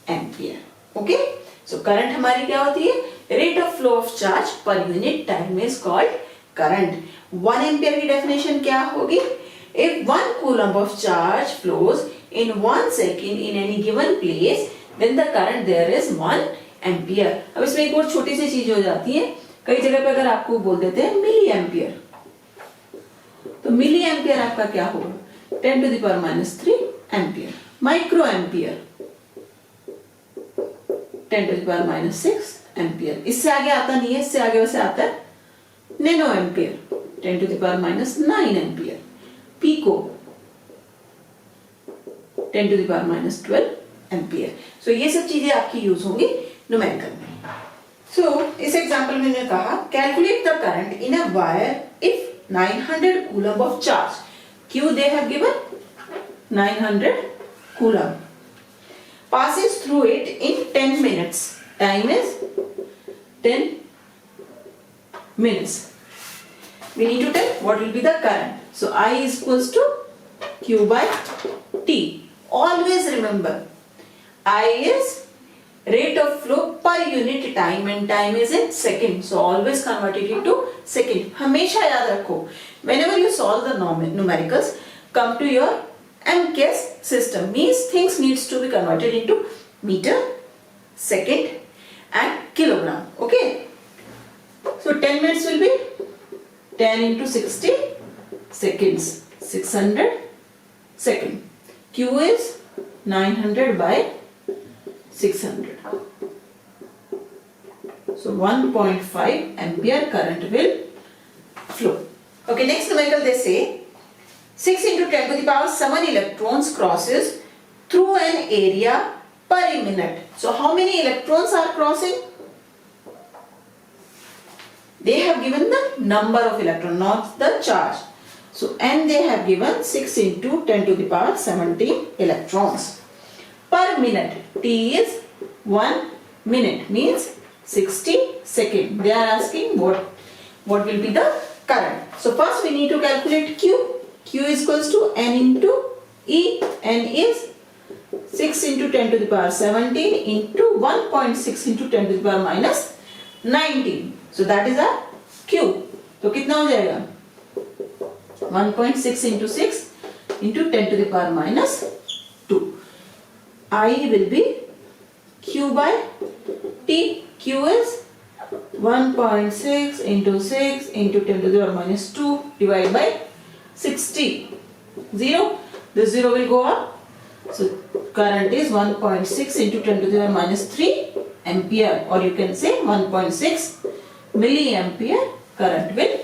ampere. Okay. So current हमारी क्या होती है? Rate of flow of charge per unit time is called current. 1 ampere की definition क्या होगी? If 1 coulomb of charge flows in 1 second in any given place, then the current there is 1 ampere. अब इसमें एक और छोटी सी चीज हो जाती है, कई जगह पे अगर आपको बोल देते हैं मिली एम्पियर, तो मिली एम्पियर आपका क्या होगा? 10 to the power minus 3 ampere. Micro ampere 10 to the power minus 6 ampere. इससे आगे आता नहीं है, इससे आगे वैसे आता है nano ampere 10 to the power minus 9 ampere. Pico 10 to the power minus 12 ampere. So ये सब चीजें आपकी यूज होंगी न्यूमेरिकल में. सो इस एग्जांपल में मैंने कहा calculate the current in a wire if 900 coulomb of charge. क्यों they have given 900 coulomb passes through it in 10 minutes. Time is 10 minutes. We need to tell what will be the current. So I is equals to Q by T. Always remember, I is rate of flow per unit time and time is in second. So always convert it into second. हमेशा याद रखो. Whenever you solve the numericals, come to your MCAS system, means things needs to be converted into meter, second and kilogram. Okay. So 10 minutes will be 10 into 60 seconds, 600 second. Q is 900 by 600. So 1.5 ampere current will flow. Okay, next numerical they say 6 into 10 to the power 7 electrons crosses through an area per minute. So how many electrons are crossing? They have given the number of electrons, not the charge. So n they have given 6 into 10 to the power 17 electrons per minute. T is 1 minute, means 60 seconds. They are asking what will be the current. So first we need to calculate Q. Q is equals to n into E. N is 6 into 10 to the power 17 into 1.6 into 10 to the power minus 19. So that is our Q. तो कितना हो जाएगा? 1.6 into 6 into 10 to the power minus 2. I will be Q by T. Q is 1.6 into 6 into 10 to the power minus 2 divided by 60. 0. This 0 will go up. So current is 1.6 into 10 to the power minus 3 ampere, or you can say 1.6 milliampere current will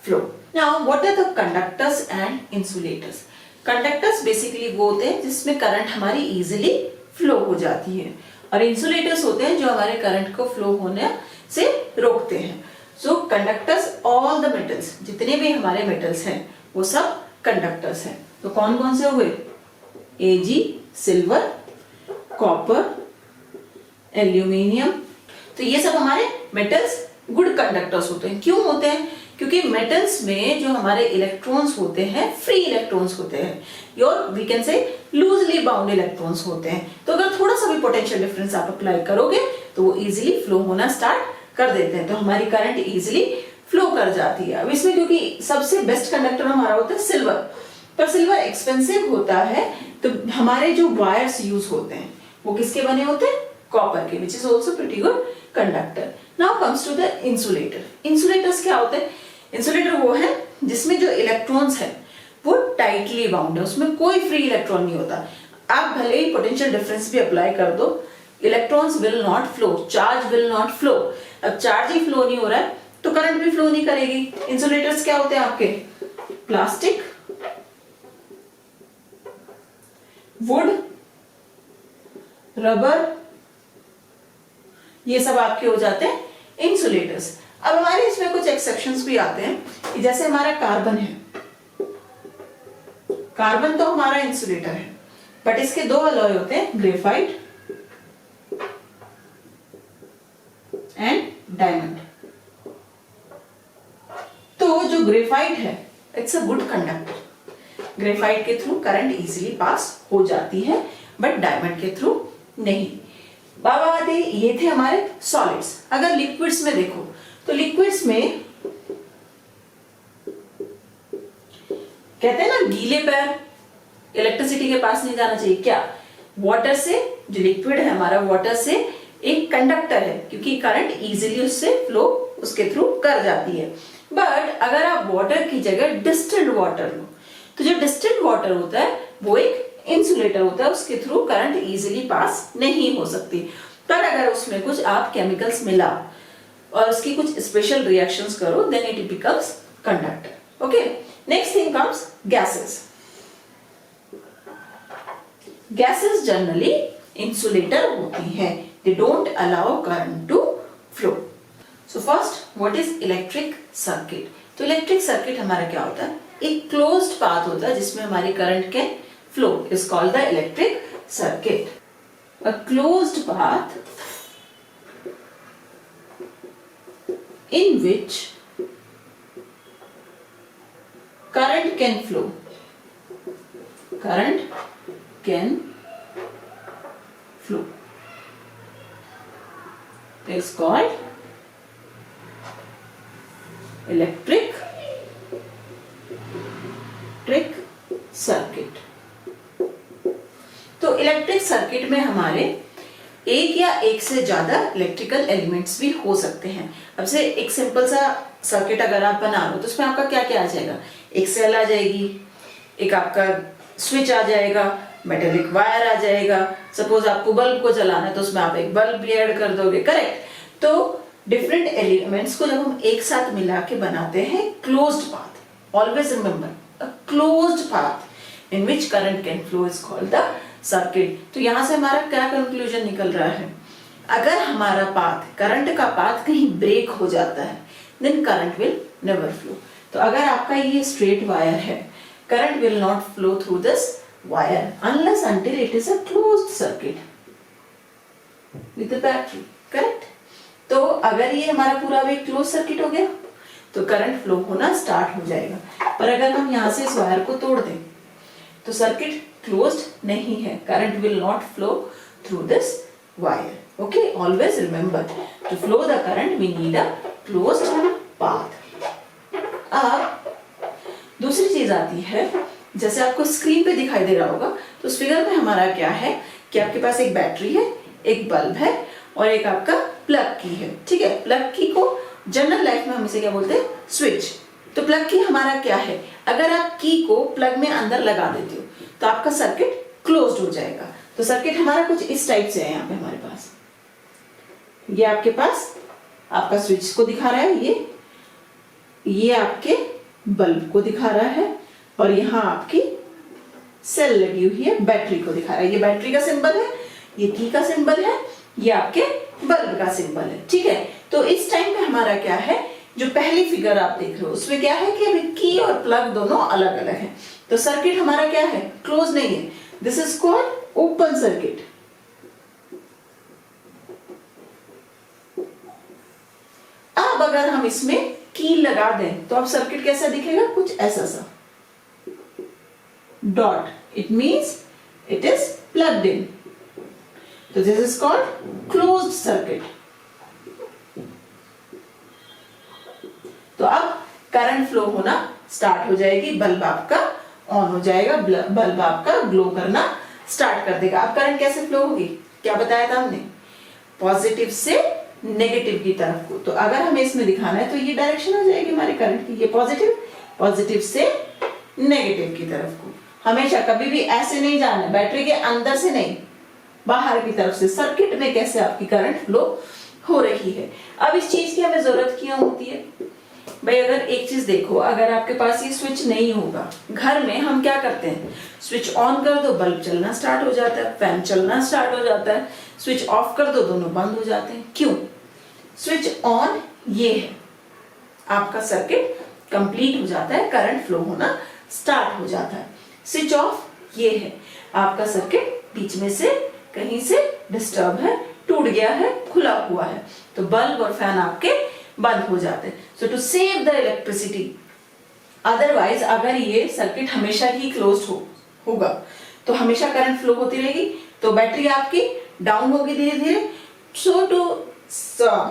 flow. Now what are the conductors and insulators? Conductors basically वो होते हैं जिसमें current हमारी easily flow हो जाती है, और insulators होते हैं जो हमारे करंट को flow होने से रोकते हैं. So conductors, all the metals, जितने भी हमारे metals हैं वो सब conductors हैं. तो कौन कौन से हुए? Ag, silver, copper, aluminium. तो ये सब हमारे मेटल्स गुड कंडक्टर्स होते हैं. क्यों होते हैं? क्योंकि मेटल्स में जो हमारे इलेक्ट्रॉन्स होते हैं फ्री इलेक्ट्रॉन्स होते हैं, और we can say loosely bound electrons होते हैं. तो अगर थोड़ा सा भी पोटेंशियल डिफरेंस आप अप्लाई करोगे तो वो इजीली फ्लो होना स्टार्ट कर देते हैं, तो हमारी करंट इजीली फ्लो कर जाती है. अब इसमें क्योंकि सबसे बेस्ट कंडक्टर हमारा होता है सिल्वर, पर सिल्वर एक्सपेंसिव होता है, तो हमारे जो वायर्स यूज होते हैं वो किसके बने होते हैं? कॉपर के, which is also pretty good conductor. Now comes to the insulator. Insulators क्या होते हैं? इंसुलेटर वो है जिसमें जो इलेक्ट्रॉन्स है वो टाइटली बाउंड है, उसमें कोई फ्री इलेक्ट्रॉन नहीं होता. आप भले ही पोटेंशियल डिफरेंस भी अप्लाई कर दो, electrons will not flow, charge will not flow. अब चार्ज ही फ्लो नहीं हो रहा है तो करंट भी फ्लो नहीं करेगी. इंसुलेटर्स क्या होते हैं आपके? प्लास्टिक, वुड, रबर, ये सब आपके हो जाते हैं इंसुलेटर्स. अब हमारे इसमें कुछ एक्सेप्शंस भी आते हैं कि जैसे हमारा कार्बन है, कार्बन तो हमारा इंसुलेटर है, बट इसके दो अलॉय होते हैं, ग्रेफाइट एंड डायमंड. तो जो ग्रेफाइट है it's a good conductor. Graphite के थ्रू करंट इजीली पास हो जाती है, बट डायमंड के थ्रू नहीं. बाबा ये थे हमारे सॉलिड्स. अगर लिक्विड्स में देखो तो लिक्विड्स में कहते हैं ना गीले पैर इलेक्ट्रिसिटी के पास नहीं जाना चाहिए. क्या? वाटर से, जो लिक्विड है हमारा, वाटर से एक कंडक्टर है क्योंकि करंट इजीली उससे फ्लो उसके थ्रू कर जाती है. बट अगर आप वाटर की जगह डिस्टिल्ड वाटर लो तो जो डिस्टिल्ड वाटर होता है वो एक इंसुलेटर होता है, उसके थ्रू करंट इजीली पास नहीं हो सकती. पर अगर उसमें कुछ आप केमिकल्स मिला और उसकी कुछ स्पेशल रिएक्शंस करो then it becomes conductor. Okay, next thing comes gases. Gases generally insulator होती हैं, they don't allow current to flow. So first what is electric circuit. तो इलेक्ट्रिक सर्किट हमारा क्या होता है? एक क्लोज्ड पाथ होता है जिसमें हमारी करंट के flow is called the electric circuit. A closed path in which current can flow. Current can flow. It's called electric circuit. तो इलेक्ट्रिक सर्किट में हमारे एक या एक से ज्यादा इलेक्ट्रिकल एलिमेंट्स भी हो सकते हैं। अब से एक सिंपल सा सर्किट अगर आप बना लो तो उसमें आपका क्या क्या आ जाएगा, एक सेल आ जाएगी, एक आपका स्विच आ जाएगा, मेटेलिक वायर आ जाएगा। सपोज आपको बल्ब को जलाना है तो उसमें आप एक बल्ब भी ऐड कर दोगे, करेक्ट। तो डिफरेंट एलिमेंट्स को जब हम एक साथ मिला के बनाते हैं closed path, always remember a closed path in which current can flow is called the circuit. तो यहां से हमारा क्या कंक्लूजन निकल रहा है, अगर हमारा पाथ, करंट का पाथ कहीं ब्रेक हो जाता है then current will never flow. तो अगर आपका ये स्ट्रेट वायर है, current will not flow through this wire unless until it is a closed circuit with the battery, correct. तो अगर ये हमारा पूरा एक क्लोज सर्किट हो गया तो करंट फ्लो होना स्टार्ट हो जाएगा। पर अगर हम यहाँ से इस वायर को तोड़ दें तो सर्किट क्लोज्ड नहीं है, current will not flow through this wire. Okay, always remember to flow the current we need a closed path. अब दूसरी चीज आती है, जैसे आपको स्क्रीन पे दिखाई दे रहा होगा, तो उस फिगर में हमारा क्या है कि आपके पास एक बैटरी है, एक बल्ब है और एक आपका प्लग की है, ठीक है। प्लग की को जनरल लाइफ में हम इसे क्या बोलते हैं, स्विच। तो प्लग की हमारा क्या है, अगर आप की को प्लग में अंदर लगा देते हो तो आपका सर्किट क्लोज्ड हो जाएगा। तो सर्किट हमारा कुछ इस टाइप से है। यहाँ पे हमारे पास ये आपके पास आपका स्विच को दिखा रहा है, ये आपके बल्ब को दिखा रहा है और यहाँ आपकी सेल लगी हुई है, बैटरी को दिखा रहा है। ये बैटरी का सिंबल है, ये की का सिंबल है, ये आपके बल्ब का सिंबल है, ठीक है। तो इस टाइम पे हमारा क्या है, जो पहली फिगर आप देख रहे हो उसमें क्या है कि अभी की और प्लग दोनों अलग अलग हैं। तो सर्किट हमारा क्या है, क्लोज नहीं है, this is called open circuit. अब अगर हम इसमें की लगा दें तो अब सर्किट कैसा दिखेगा, कुछ ऐसा सा dot, it means it is plugged in. तो this is called closed circuit. तो अब करंट फ्लो होना स्टार्ट हो जाएगी, बल्ब आपका ऑन हो जाएगा, बल्ब आपका ग्लो करना स्टार्ट कर देगा। अब करंट कैसे फ्लो होगी, क्या बताया था हमने, पॉजिटिव से नेगेटिव की तरफ को। तो अगर हमें इसमें दिखाना है तो ये डायरेक्शन हो जाएगी हमारे करंट की, ये पॉजिटिव, पॉजिटिव से नेगेटिव की तरफ को। हमेशा कभी भी ऐसे नहीं जाना, बैटरी के अंदर से नहीं, बाहर की तरफ से। सर्किट में कैसे आपकी करंट फ्लो हो रही है। अब इस चीज की हमें जरूरत क्यों होती है भाई, अगर एक चीज देखो, अगर आपके पास ये स्विच नहीं होगा, घर में हम क्या करते हैं, स्विच ऑन कर दो बल्ब चलना स्टार्ट हो जाता है, फैन चलना स्टार्ट हो जाता है, स्विच ऑफ कर दो दोनों बंद हो जाते हैं। क्यों, स्विच ऑन ये है, आपका सर्किट कंप्लीट हो जाता है, करंट फ्लो होना स्टार्ट हो जाता है। स्विच ऑफ ये है, आपका सर्किट बीच में से कहीं से डिस्टर्ब है, टूट गया है, खुला हुआ है, तो बल्ब और फैन आपके बंद हो जाते हैं। So to save the electricity, otherwise अगर ये सर्किट हमेशा ही क्लोज्ड होगा तो हमेशा करंट फ्लो होती रहेगी, तो बैटरी आपकी डाउन होगी धीरे धीरे। सो to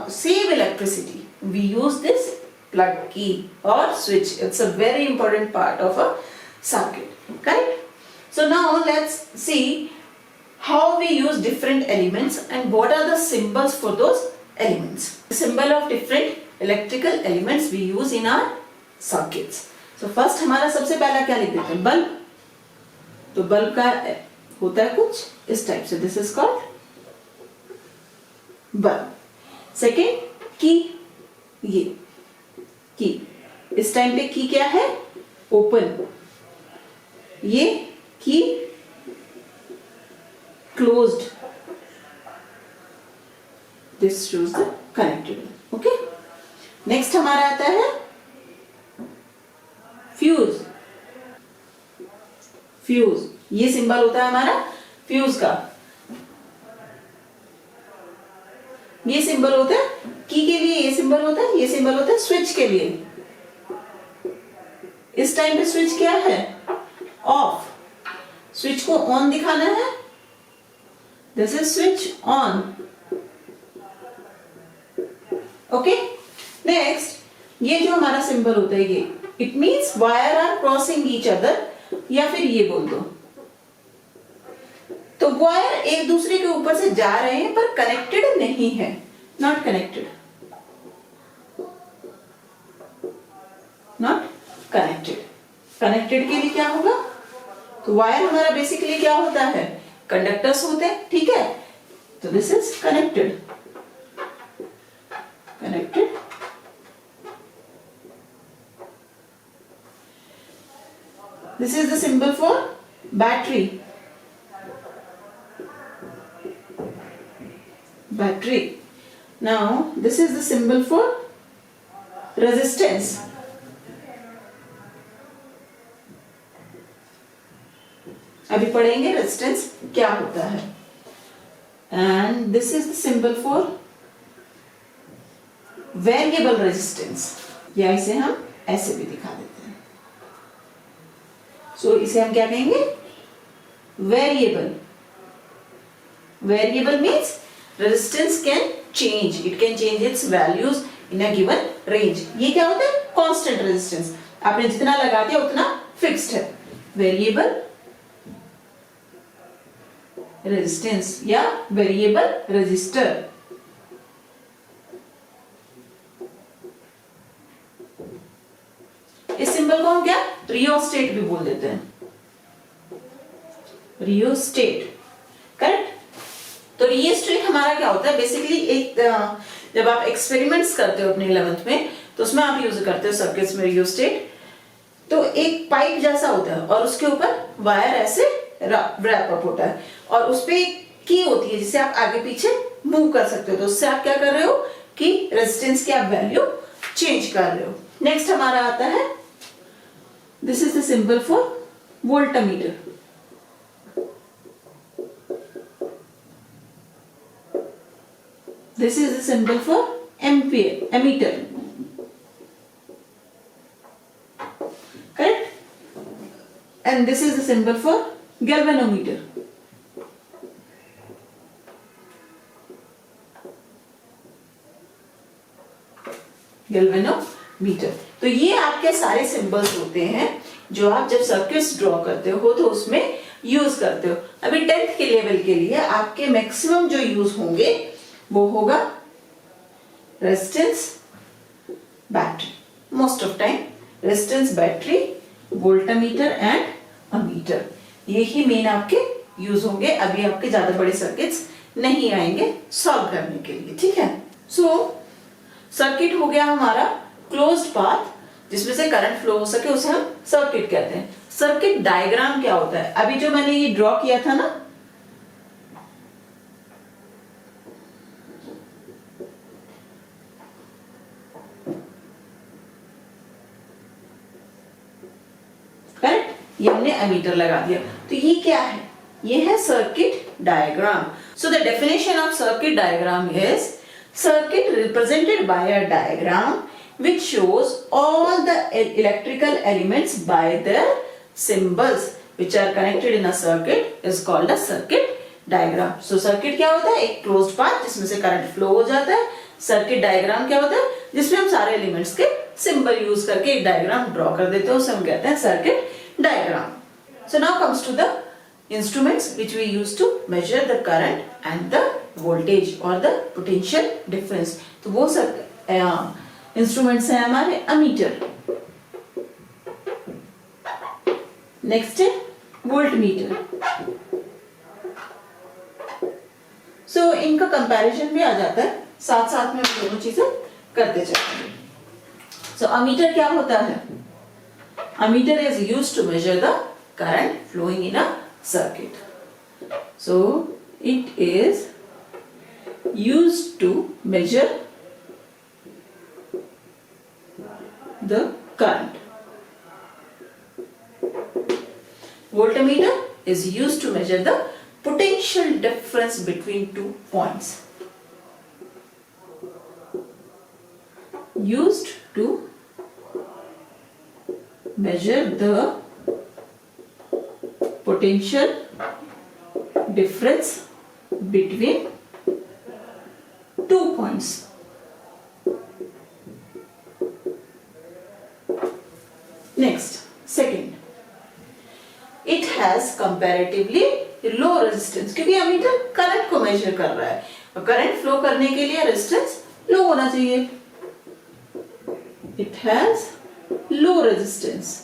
save electricity we use this plug key or switch. It's a very important part of a circuit, correct? So now let's see how we use different elements and what are the symbols for those elements. The symbol of different electrical elements we use in our circuits. So first हमारा सबसे पहला क्या लिख देते हैं, bulb. तो bulb का होता है कुछ इस टाइप से, this is called bulb. Second की, ये की, इस टाइम पे की क्या है, ओपन, ये की closed, this shows the connected. Okay, next हमारा आता है फ्यूज। फ्यूज, ये सिंबल होता है हमारा फ्यूज का, ये सिंबल होता है की के लिए, ये सिंबल होता है, ये सिंबल होता है स्विच के लिए। इस टाइम पे स्विच क्या है, ऑफ, स्विच को ऑन दिखाना है, this is switch on. Okay, next ये जो हमारा सिंबल होता है ये, it means wire are crossing each other, या फिर ये बोल दो। तो वायर एक दूसरे के ऊपर से जा रहे हैं पर कनेक्टेड नहीं है, not connected, not connected. Connected के लिए क्या होगा, तो वायर हमारा बेसिकली क्या होता है, कंडक्टर्स होते हैं, ठीक है। तो this is connected, connected. This is the symbol for battery. Battery. Now this is the symbol for resistance. अभी पढ़ेंगे रेजिस्टेंस क्या होता है। And this is the symbol for variable resistance, या इसे हम ऐसे भी दिखा देते हैं। सो इसे हम क्या कहेंगे, variable. Variable means resistance can change, it can change it's values in a given range. ये क्या होता है, कांस्टेंट रेजिस्टेंस, आपने जितना लगा दिया उतना फिक्स्ड है। वेरिएबल रेजिस्टेंस या वेरिएबल रेजिस्टर। इस सिंबल को हम क्या रियोस्टेट भी बोल देते हैं, रियोस्टेट, करेक्ट। तो रियोस्टेट हमारा क्या होता है, बेसिकली एक जब आप एक्सपेरिमेंट्स करते हो अपने 11th में तो उसमें आप यूज करते हो सर्किट्स में रियोस्टेट। तो एक पाइप जैसा होता है और उसके ऊपर वायर ऐसे रैप अप होता है और उस पे एक की होती है जिसे आप आगे पीछे मूव कर सकते हो। तो उससे आप क्या कर रहे हो कि रेजिस्टेंस की आप वैल्यू चेंज कर रहे हो। नेक्स्ट हमारा आता है, this is the symbol for voltmeter. This is the symbol for ampere, ammeter, correct. And this is the symbol for galvanometer. Galvanometer. तो ये आपके सारे सिंबल्स होते हैं जो आप जब सर्किट्स ड्रॉ करते हो तो उसमें यूज करते हो। अभी 10th के लेवल के लिए आपके मैक्सिमम जो यूज होंगे वो होगा resistance, battery, most of time resistance, battery, voltmeter and ammeter, ये ही मेन आपके यूज होंगे। अभी आपके ज्यादा बड़े सर्किट्स नहीं आएंगे सॉल्व करने के लिए, ठीक है। सो सर्किट हो गया हमारा क्लोज्ड पाथ जिसमें से करंट फ्लो हो सके, उसे हम सर्किट कहते हैं। सर्किट डायग्राम क्या होता है, अभी जो मैंने ये ड्रॉ किया था ना, करेक्ट, ये हमने एमीटर लगा दिया। तो ये क्या है, ये है circuit diagram. So the definition of circuit diagram is circuit represented by a diagram which shows all the electrical elements by their symbols which are connected in a circuit is called a circuit diagram. So circuit क्या होता है, एक closed path जिसमें से current flow हो जाता है। circuit diagram क्या होता है, जिसमें हम सारे elements के symbol use करके एक diagram draw कर देते हैं, उसे हम कहते हैं circuit diagram. So now comes to the instruments which we use to measure the current and the voltage or the potential difference. तो वो सब इंस्ट्रूमेंट्स हैं हमारे अमीटर। नेक्स्ट है वोल्टमीटर। सो इनका कंपैरिजन भी आ जाता है, साथ साथ में हम दोनों चीजें करते चलेंगे। सो अमीटर क्या होता है, ammeter is used to measure the current flowing in a circuit. So it is used to measure the current. Voltmeter is used to measure the potential difference between two points. Used to measure the potential difference between two points. Next, second, it has comparatively low resistance, क्योंकि ammeter current को major कर रहा है और current flow करने के लिए resistance लो होना चाहिए. It has low resistance.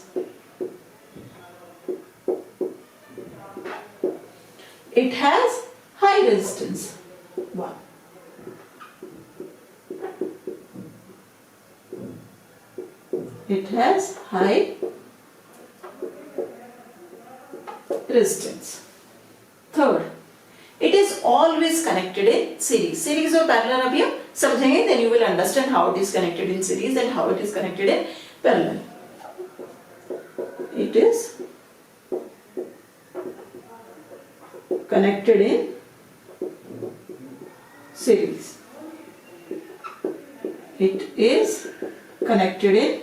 It has high resistance. 1. It has high resistance. Third, it is always connected in series. Series और parallel अभी हम समझेंगे, then you will understand how it is connected in series and how it is connected in parallel. It is connected in series. It is connected in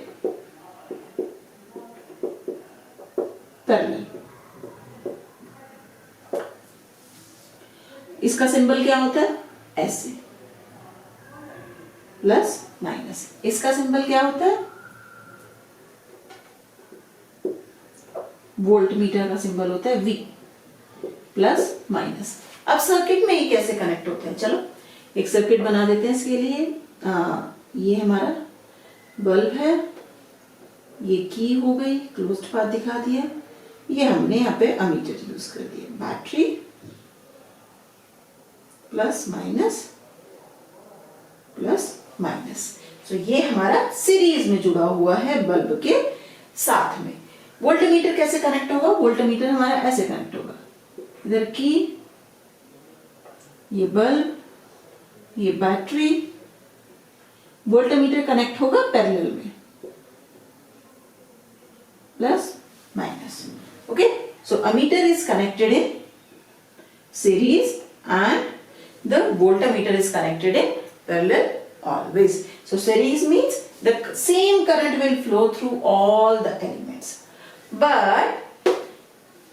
parallel. इसका symbol क्या होता है? ऐसे plus minus. इसका symbol क्या होता है? Volt meter का सिंबल होता है V प्लस माइनस. अब सर्किट में ये कैसे कनेक्ट होते हैं? चलो एक सर्किट बना देते हैं इसके लिए. ये हमारा बल्ब है, ये की हो गई, क्लोज्ड पाथ दिखा दिया. ये हमने यहाँ पे अमीटर यूज कर दिया. Battery plus minus plus minus. तो ये हमारा सीरीज में जुड़ा हुआ है बल्ब के साथ में. वोल्टमीटर कैसे कनेक्ट होगा? वोल्टमीटर हमारा ऐसे कनेक्ट होगा. इधर की, ये बल्ब, ये बैटरी. वोल्टमीटर कनेक्ट होगा पैरेलल में, plus minus. Okay, so ammeter is connected in series and the voltmeter is connected in parallel always. So series means the same current will flow through all the elements, but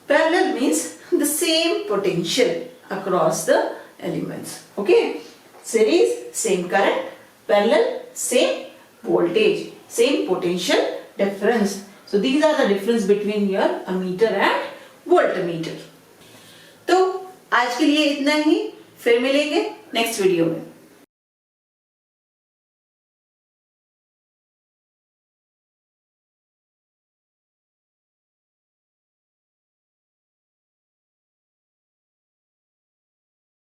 parallel means the same potential across the elements. Okay, series same current, parallel same voltage, same potential difference. So these are the difference between your ammeter and voltmeter. तो आज के लिए इतना ही, फिर मिलेंगे next video में.